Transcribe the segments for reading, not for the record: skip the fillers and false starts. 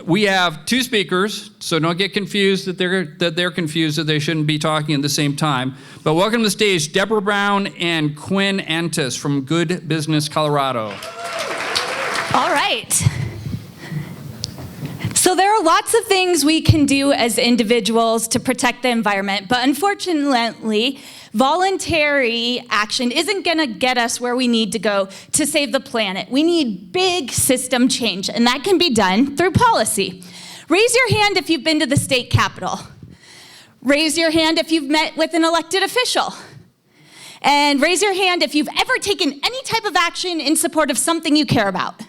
we have two speakers, so don't get confused that they're confused that they shouldn't be talking at the same time. But welcome to the stage, Debra Brown and Quinn Antus from Good Business, Colorado. All right. So there are lots of things we can do as individuals to protect the environment, but unfortunately, voluntary action isn't going to get us where we need to go to save the planet. We need big system change, and that can be done through policy. Raise your hand if you've been to the state capitol. Raise your hand if you've met with an elected official. And raise your hand if you've ever taken any type of action in support of something you care about.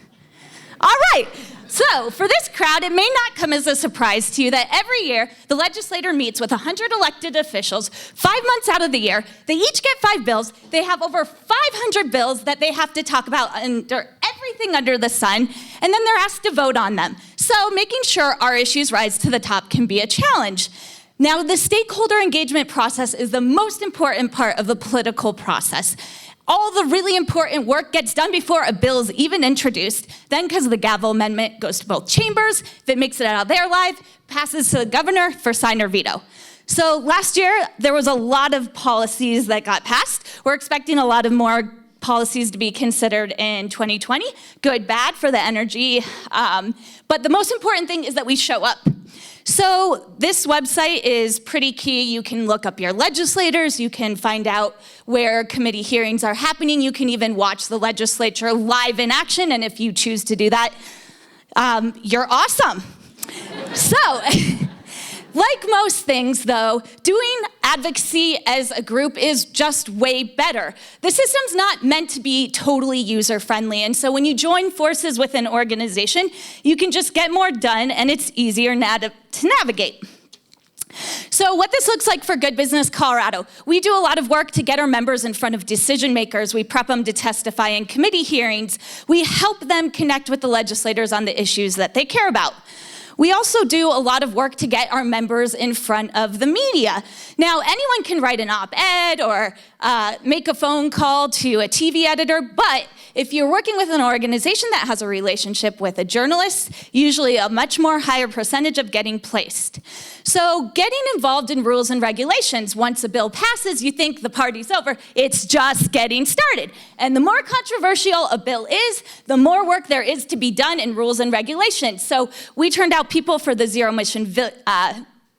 All right. So, for this crowd, it may not come as a surprise to you that every year the legislature meets with 100 elected officials 5 months out of the year. They each get 5 bills. They have over 500 bills that they have to talk about under everything under the sun, and then they're asked to vote on them. So, making sure our issues rise to the top can be a challenge. Now, the stakeholder engagement process is the most important part of the political process. All the really important work gets done before a bill is even introduced. Then, because the gavel amendment goes to both chambers, if it makes it out of their life, passes to the governor for sign or veto. So last year, there was a lot of policies that got passed. We're expecting a lot of more policies to be considered in 2020, good, bad for the energy. But the most important thing is that we show up. So this website is pretty key. You can look up your legislators. You can find out where committee hearings are happening. You can even watch the legislature live in action. And if you choose to do that, you're awesome. So, like most things, though, doing advocacy as a group is just way better. The system's not meant to be totally user-friendly, and so when you join forces with an organization, you can just get more done, and it's easier to navigate. So what this looks like for Good Business Colorado, we do a lot of work to get our members in front of decision makers. We prep them to testify in committee hearings. We help them connect with the legislators on the issues that they care about. We also do a lot of work to get our members in front of the media. Now, anyone can write an op-ed or make a phone call to a TV editor, but if you're working with an organization that has a relationship with a journalist, usually a much more higher percentage of getting placed. So getting involved in rules and regulations, once a bill passes, you think the party's over. It's just getting started. And the more controversial a bill is, the more work there is to be done in rules and regulations. So we turned out people for the zero-emission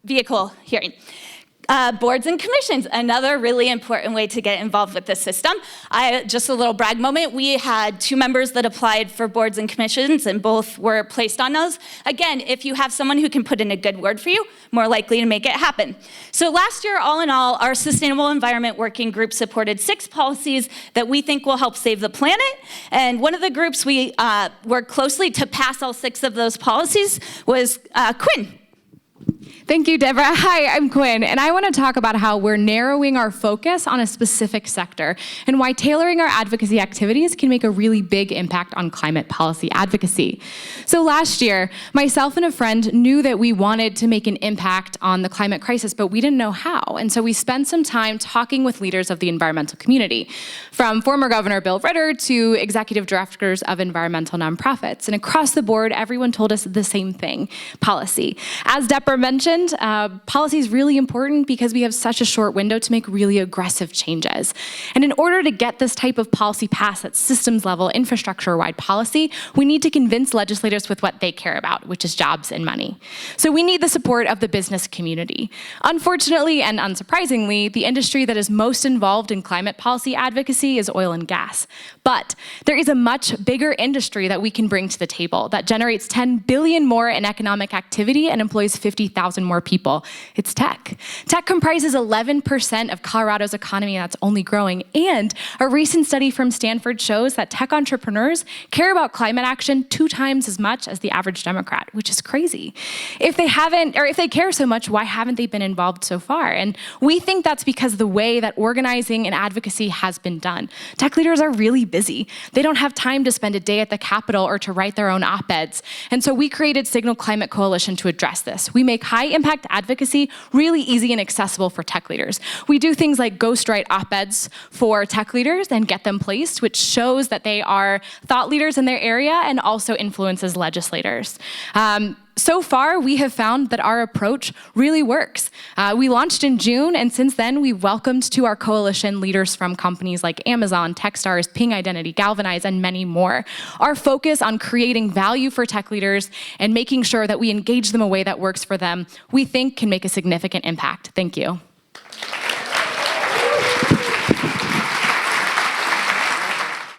vehicle hearing. Boards and commissions, another really important way to get involved with the system. Just a little brag moment, we had 2 members that applied for boards and commissions and both were placed on those. Again, if you have someone who can put in a good word for you, more likely to make it happen. So last year, all in all, our Sustainable Environment Working Group supported 6 policies that we think will help save the planet. And one of the groups we worked closely to pass all 6 of those policies was Quinn. Thank you, Debra. Hi, I'm Quinn, and I want to talk about how we're narrowing our focus on a specific sector and why tailoring our advocacy activities can make a really big impact on climate policy advocacy. So last year, myself and a friend knew that we wanted to make an impact on the climate crisis, but we didn't know how. And so we spent some time talking with leaders of the environmental community, from former Governor Bill Ritter to executive directors of environmental nonprofits. And across the board, everyone told us the same thing: policy. As Debra mentioned, policy is really important because we have such a short window to make really aggressive changes. And in order to get this type of policy passed at systems level, infrastructure-wide policy, we need to convince legislators with what they care about, which is jobs and money. So we need the support of the business community. Unfortunately and unsurprisingly, the industry that is most involved in climate policy advocacy is oil and gas. But there is a much bigger industry that we can bring to the table that generates 10 billion more in economic activity and employs 50,000 more people. It's tech. Tech comprises 11% of Colorado's economy, and that's only growing. And a recent study from Stanford shows that tech entrepreneurs care about climate action 2 times as much as the average Democrat, which is crazy. If they care so much, why haven't they been involved so far? And we think that's because the way that organizing and advocacy has been done. Tech leaders are really busy. They don't have time to spend a day at the Capitol or to write their own op-eds. And so we created Signal Climate Coalition to address this. We make high-impact advocacy really easy and accessible for tech leaders. We do things like ghostwrite op-eds for tech leaders and get them placed, which shows that they are thought leaders in their area and also influences legislators. So far, we have found that our approach really works. We launched in June, and since then, we've welcomed to our coalition leaders from companies like Amazon, Techstars, Ping Identity, Galvanize, and many more. Our focus on creating value for tech leaders and making sure that we engage them a way that works for them, we think can make a significant impact. Thank you.